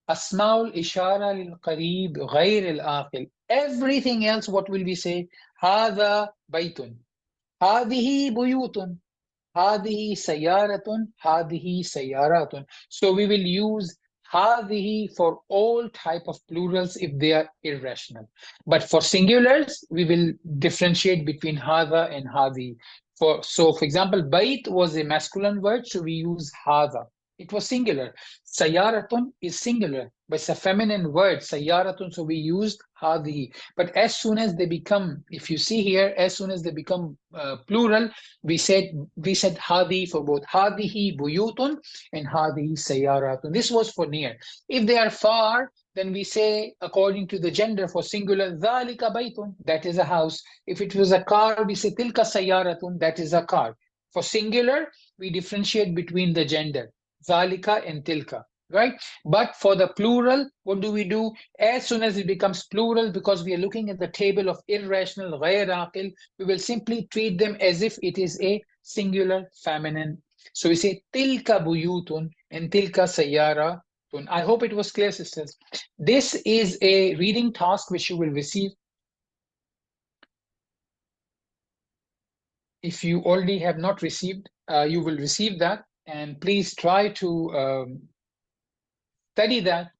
asmaul ishara lil qareeb ghayr al aqil. Everything else, what will we say? Hadha baytun, hadihi buyutun, hadihi sayaratun, hadihi sayaratun. So we will use hadihi for all type of plurals if they are irrational. But for singulars, we will differentiate between hada and hadi. For example, bait was a masculine word, so we use hada. It was singular. Sayaratun is singular, but it's a feminine word, sayaratun, so we used hadihi. But as soon as they become, if you see here, as soon as they become plural, we said hadi for both hadihi buyutun and hadihi sayaratun. This was for near. If they are far, then we say according to the gender. For singular, dhalika baytun, that is a house. If it was a car, we say tilka sayaratun, that is a car. For singular, we differentiate between the gender, dhalika and tilka, right? But for the plural, what do we do? As soon as it becomes plural, because we are looking at the table of irrational, ghayr aqil, we will simply treat them as if it is a singular feminine. So we say tilka buyutun and tilka sayyaratun. I hope it was clear, sisters. This is a reading task which you will receive. If you already have not received, you will receive that, and please try to study that.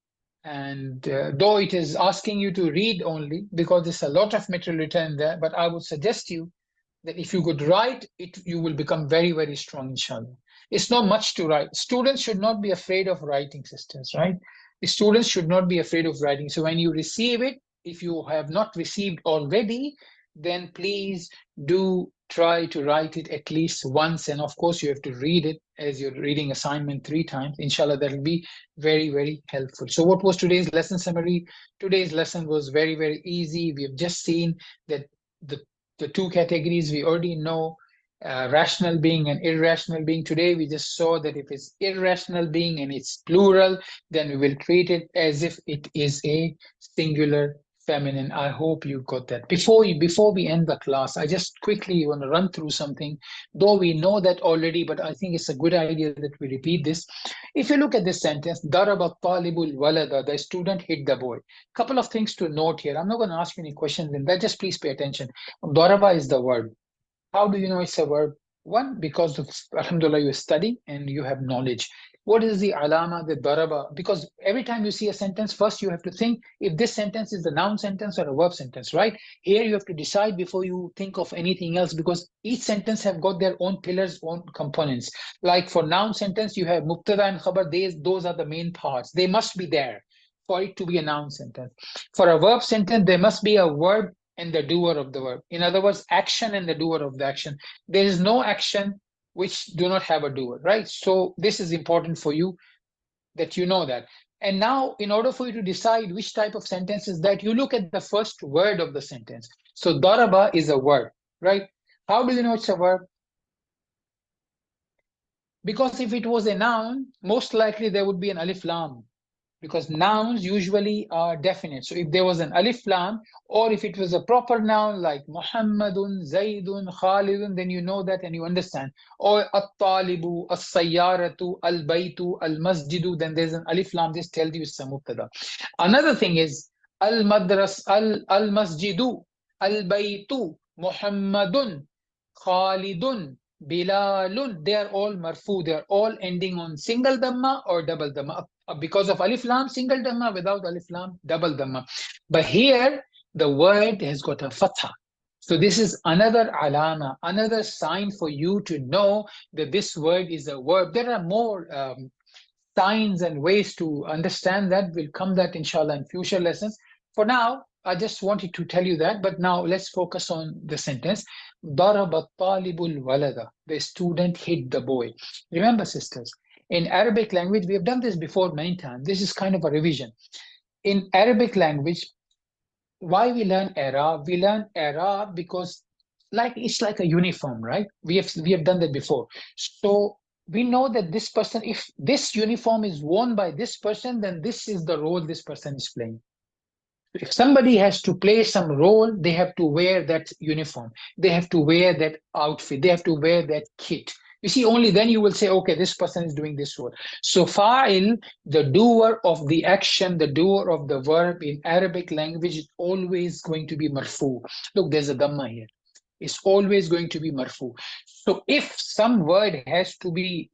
And though it is asking you to read only, because there's a lot of material written there, but I would suggest you that if you could write it, you will become very, very strong, inshallah. It's not much to write. Students should not be afraid of writing, sisters, right? The students should not be afraid of writing. So when you receive it, if you have not received already, then please do try to write it at least once, and of course you have to read it as you're reading assignment 3 times. Inshallah, that will be very, very helpful. So what was today's lesson summary? Today's lesson was very, very easy. We have just seen that the two categories we already know, rational being and irrational being. Today we just saw that if it's irrational being and it's plural, then we will treat it as if it is a singular feminine. I hope you got that. Before we end the class, I just quickly want to run through something, though we know that already, but I think it's a good idea that we repeat this. If you look at this sentence, daraba talibul walada, the student hit the boy. Couple of things to note here. I'm not going to ask you any questions in that, just please pay attention. Daraba is the verb. How do you know it's a verb? One, because of, alhamdulillah, you study and you have knowledge. What is the alama, the daraba? Because every time you see a sentence, first you have to think if this sentence is a noun sentence or a verb sentence, right? Here you have to decide before you think of anything else, because each sentence have got their own pillars, own components. Like for noun sentence, you have mubtada and khabar. Those are the main parts. They must be there for it to be a noun sentence. For a verb sentence, there must be a verb and the doer of the verb. In other words, action and the doer of the action. There is no action which do not have a doer, right? So this is important for you that you know that. And now, in order for you to decide which type of sentence is that, you look at the first word of the sentence. So daraba is a word, right? How do you know it's a verb? Because if it was a noun, most likely there would be an alif lam, because nouns usually are definite. So if there was an alif lam, or if it was a proper noun like Muhammadun, Zaidun, Khalidun, then you know that and you understand. Or at-talibu, as-sayyaratu, al-baytu, al-masjidu, then there's an alif lam, just tells you it's a mubtada. Another thing is al-madras, al-masjidu, al-baytu, Muhammadun, Khalidun, Bilalun, they are all marfu, they are all ending on single dhamma or double dhamma. Because of alif lam, single dhamma; without alif lam, double dhamma. But here, the word has got a fatha. So this is another alama, another sign for you to know that this word is a verb. There are more signs and ways to understand that. We'll come that inshallah in future lessons. For now, I just wanted to tell you that, but now let's focus on the sentence. Daraba talibul walada, the student hit the boy. Remember, sisters, in Arabic language, we have done this before many times. This is kind of a revision. In Arabic language, why we learn Arab? We learn Arab because it's like a uniform, right? We have done that before. So we know that this person, if this uniform is worn by this person, then this is the role this person is playing. If somebody has to play some role, they have to wear that uniform. They have to wear that outfit. They have to wear that kit. You see, only then you will say, okay, this person is doing this role. So fa'il, the doer of the action, the doer of the verb in Arabic language is always going to be marfu. Look, there's a dhamma here. It's always going to be marfu. So if some word has to be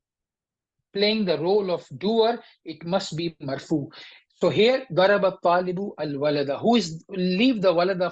playing the role of doer, it must be marfu. So here, daraba talibu al-walada. Who is, leave the walada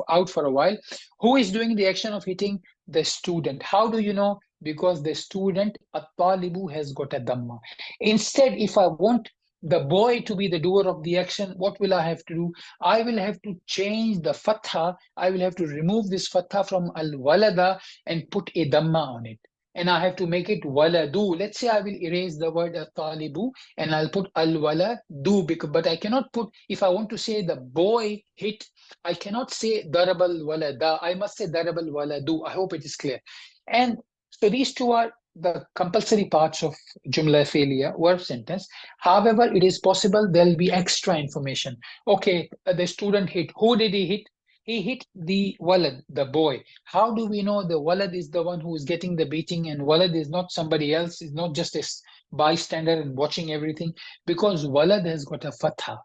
out for a while. Who is doing the action of hitting? The student. How do you know? Because the student, at-talibu, has got a dhamma. Instead, if I want the boy to be the doer of the action, what will I have to do? I will have to change the fatha. I will have to remove this fatha from al-walada and put a dhamma on it. And I have to make it waladu. Let's say I will erase the word talibu and I'll put al-waladu, but I cannot put, if I want to say the boy hit, I cannot say darabal walada. I must say darabal waladu. I hope it is clear. And so these two are the compulsory parts of jumla fi'liya, verb sentence. However, it is possible there'll be extra information. Okay, the student hit. Who did he hit? He hit the walad, the boy. How do we know the walad is the one who is getting the beating and walad is not somebody else, is not just a bystander and watching everything? Because walad has got a fatha.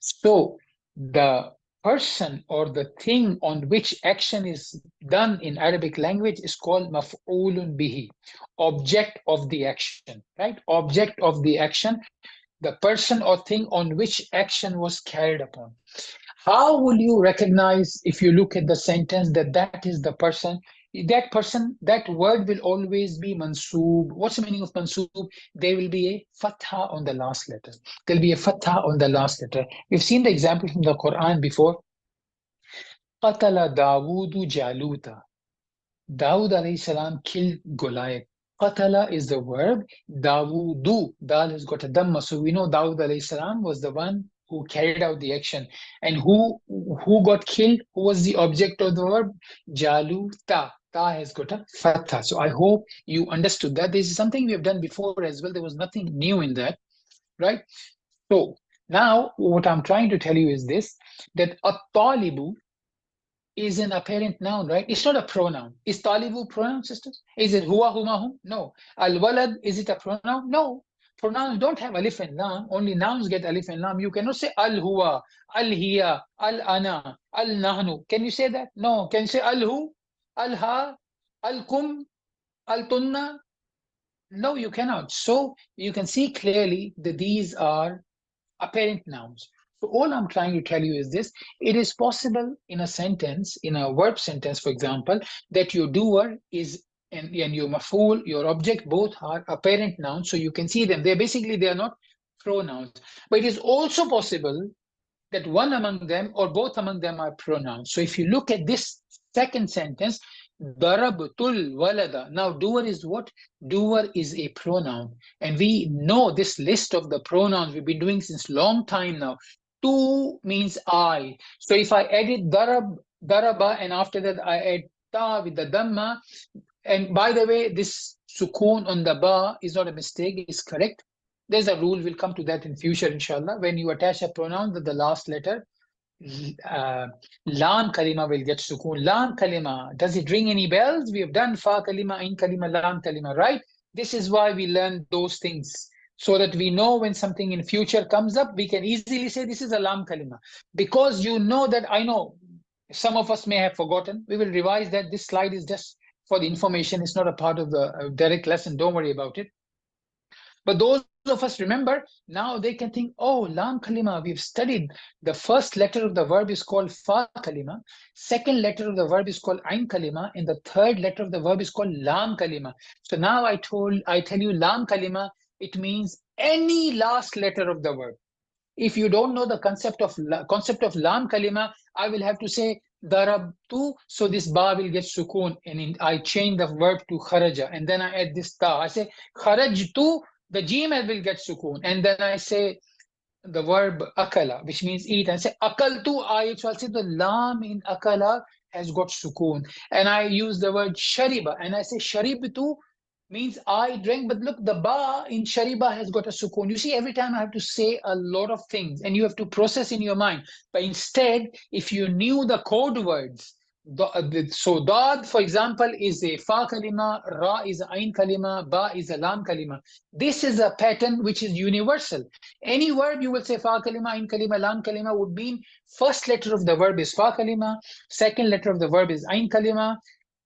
So the person or the thing on which action is done in Arabic language is called maf'ulun bihi, object of the action, right? Object of the action, the person or thing on which action was carried upon. How will you recognize, if you look at the sentence, that that is the person? That person, that word will always be mansoob. What's the meaning of mansoob? There will be a fatha on the last letter. There'll be a fatha on the last letter. We've seen the example from the Quran before. Qatala Dawood Jaluta. Dawood alayhi salam killed Goliath. Qatala is the verb. Dawudu, dal has got a dhamma. So we know Dawood alayhi salam was the one who carried out the action. And who got killed? Who was the object of the verb? Jaluta. Ta has got a fatha. So I hope you understood that. This is something we have done before as well. There was nothing new in that, right? So now what I'm trying to tell you is this, that at-talibu is an apparent noun, right? It's not a pronoun. Is talibu pronoun, sisters? Is it huwa, huma, hum? No. Al-walad, is it a pronoun? No. Pronouns don't have alif and lam. Only nouns get alif and lam. You cannot say al-huwa, al-hiya, al-ana, al-nahnu. Can you say that? No. Can you say al-hu, al-ha, al-kum, al-tunna? No, you cannot. So you can see clearly that these are apparent nouns. So all I'm trying to tell you is this, it is possible in a sentence, in a verb sentence, for example, that your doer is and your maf'ul, your object, both are apparent nouns. So you can see them. They are not pronouns. But it is also possible that one among them or both among them are pronouns. So if you look at this second sentence, darabtul walada. Now doer is what? Doer is a pronoun. And we know this list of the pronouns we've been doing since long time now. Tu means I. So if I edit daraba, and after that I add ta with the dhamma, and by the way, this sukoon on the ba is not a mistake, it's correct. There's a rule, we'll come to that in future, inshallah. When you attach a pronoun with the last letter, lam kalima will get sukoon. Lam kalima, does it ring any bells? We have done fa kalima, ain kalima, lam kalima, right? This is why we learn those things, so that we know when something in future comes up, we can easily say this is a lam kalima. Because you know that, I know some of us may have forgotten. We will revise that. This slide is just for the information. It's not a part of the direct lesson. Don't worry about it. But those of us remember, now they can think, oh, lam kalima, we've studied the first letter of the verb is called fa kalima, second letter of the verb is called ain kalima, and the third letter of the verb is called lam kalima. So now I tell you lam kalima, it means any last letter of the verb. If you don't know the concept of lam kalima, I will have to say darabtu, so this ba will get sukoon, and I change the verb to kharaja, and then I add this ta. I say kharajtu, the jim will get sukoon, and then I say the verb akala, which means eat, and say akaltu I. So I'll say the lam in akala has got sukoon, and I use the word shariba, and I say sharibtu means I drank, but look, the ba in shariba has got a sukoon. You see, every time I have to say a lot of things and you have to process in your mind. But instead, if you knew the code words, so dad, for example, is a fa kalima, ra is a ain kalima, ba is a lam kalima. This is a pattern which is universal. Any verb you will say fa kalima, ain kalima, lam kalima would mean first letter of the verb is fa kalima, second letter of the verb is ain kalima,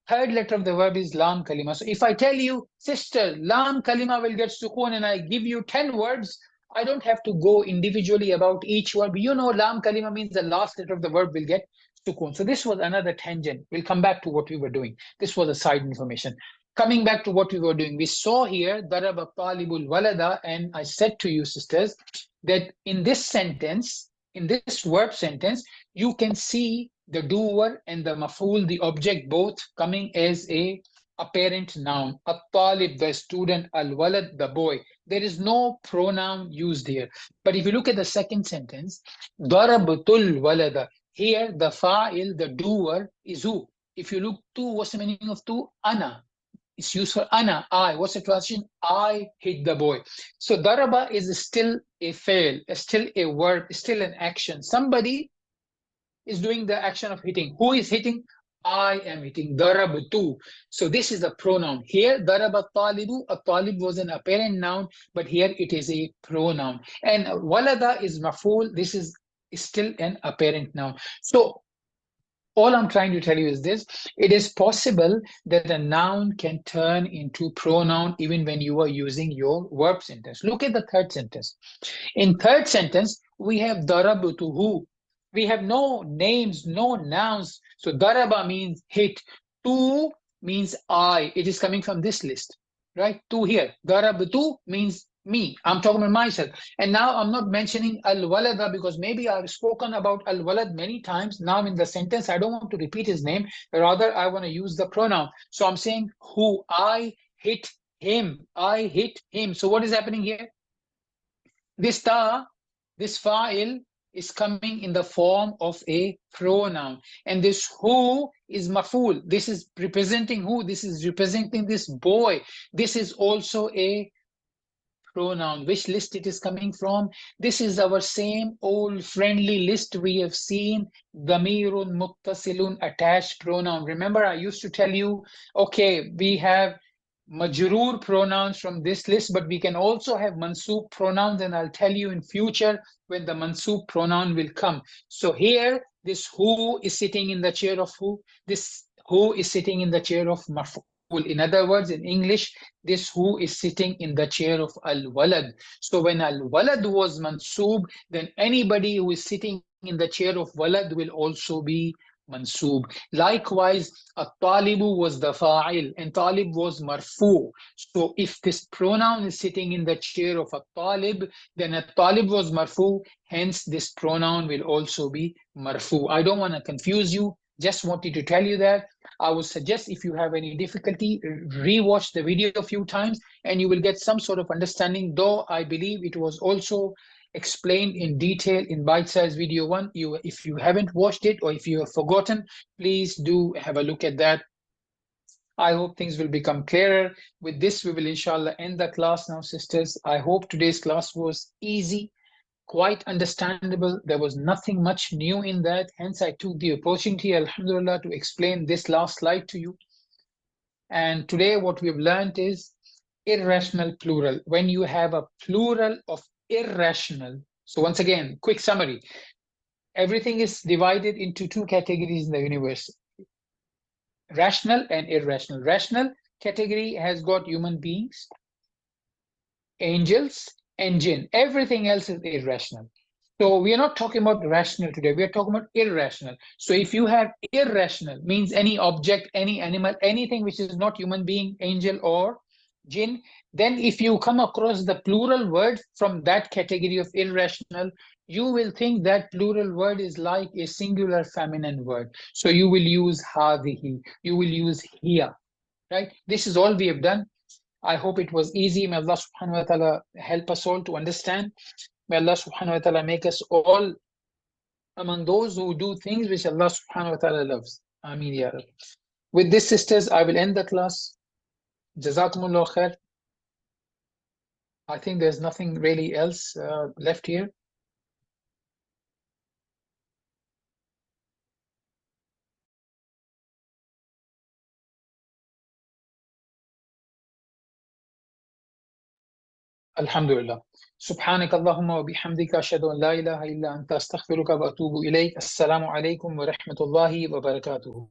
third letter of the verb is lam kalima. So if I tell you, sister, lam kalima will get sukoon, and I give you 10 words, I don't have to go individually about each verb. You know, lam kalima means the last letter of the verb will get sukoon. So this was another tangent. We'll come back to what we were doing. This was a side information. Coming back to what we were doing, we saw here daraba talibul walada, and I said to you, sisters, that in this sentence, in this verb sentence, you can see the doer and the maf'ul, the object, both coming as a apparent noun. At-talib, the student, al-walad, the boy. There is no pronoun used here. But if you look at the second sentence, darabtul walada, here the fa'il, the doer, is who? If you look to, what's the meaning of to? Ana. It's used for ana, I. What's the translation? I hit the boy. So daraba is still a fail, still a verb, still an action. Somebody is doing the action of hitting. Who is hitting? I am hitting. Darabtu. So this is a pronoun. Here, daraba talibu. A talib was an apparent noun, but here it is a pronoun. And walada is maf'ul. This is still an apparent noun. So all I'm trying to tell you is this: it is possible that a noun can turn into pronoun even when you are using your verb sentence. Look at the third sentence. In third sentence, we have darabtuhu. We have no names, no nouns. So daraba means hit. Tu means I. It is coming from this list, right? Tu here. Darabtu means Me, I'm talking about myself. And now I'm not mentioning al-walada because maybe I've spoken about al-walad many times. Now in the sentence, I don't want to repeat his name. Rather, I want to use the pronoun. So I'm saying who, I hit him. I hit him. So what is happening here? This ta, this fa'il is coming in the form of a pronoun. And this who is maf'ul. This is representing who? This is representing this boy. This is also a pronoun. Which list it is coming from? This is our same old friendly list we have seen, damirun muttasilun, attached pronoun. Remember, I used to tell you, okay, we have majroor pronouns from this list, but we can also have mansoob pronouns, and I'll tell you in future when the mansoob pronoun will come. So here, this who is sitting in the chair of who? This who is sitting in the chair of marfu. In other words, in English, this who is sitting in the chair of al-walad. So when al-walad was mansoob, then anybody who is sitting in the chair of walad will also be mansoob. Likewise, at-talibu was the fa'il and talib was marfu. So if this pronoun is sitting in the chair of at-talib, then at-talib was marfu, hence this pronoun will also be marfu. I don't want to confuse you, just wanted to tell you that. I would suggest if you have any difficulty, rewatch the video a few times and you will get some sort of understanding, though I believe it was also explained in detail in bite-sized video 1. If you haven't watched it or if you have forgotten, please do have a look at that. I hope things will become clearer. With this, we will inshallah end the class now, sisters. I hope today's class was easy, quite understandable. There was nothing much new in that. Hence, I took the opportunity, alhamdulillah, to explain this last slide to you. And today what we've learned is irrational plural. When you have a plural of irrational. So once again, quick summary. Everything is divided into two categories in the universe. Rational and irrational. Rational category has got human beings, angels, and jinn. Everything else is irrational. So we are not talking about rational today. We are talking about irrational. So if you have irrational, means any object, any animal, anything which is not human being, angel, or jinn, then if you come across the plural word from that category of irrational, you will think that plural word is like a singular feminine word. So you will use hadihi, you will use hiya, right? This is all we have done. I hope it was easy. May Allah subhanahu wa ta'ala help us all to understand. May Allah subhanahu wa ta'ala make us all among those who do things which Allah subhanahu wa ta'ala loves. Ameen ya Rabbi. With this, sisters, I will end the class. Jazakumullah khair. I think there's nothing really else left here. Alhamdulillah. سبحانك اللهم وبحمدك أشهد أن لا إله إلا أنت أستغفرك وأتوب إليك. السلام عليكم ورحمة الله وبركاته.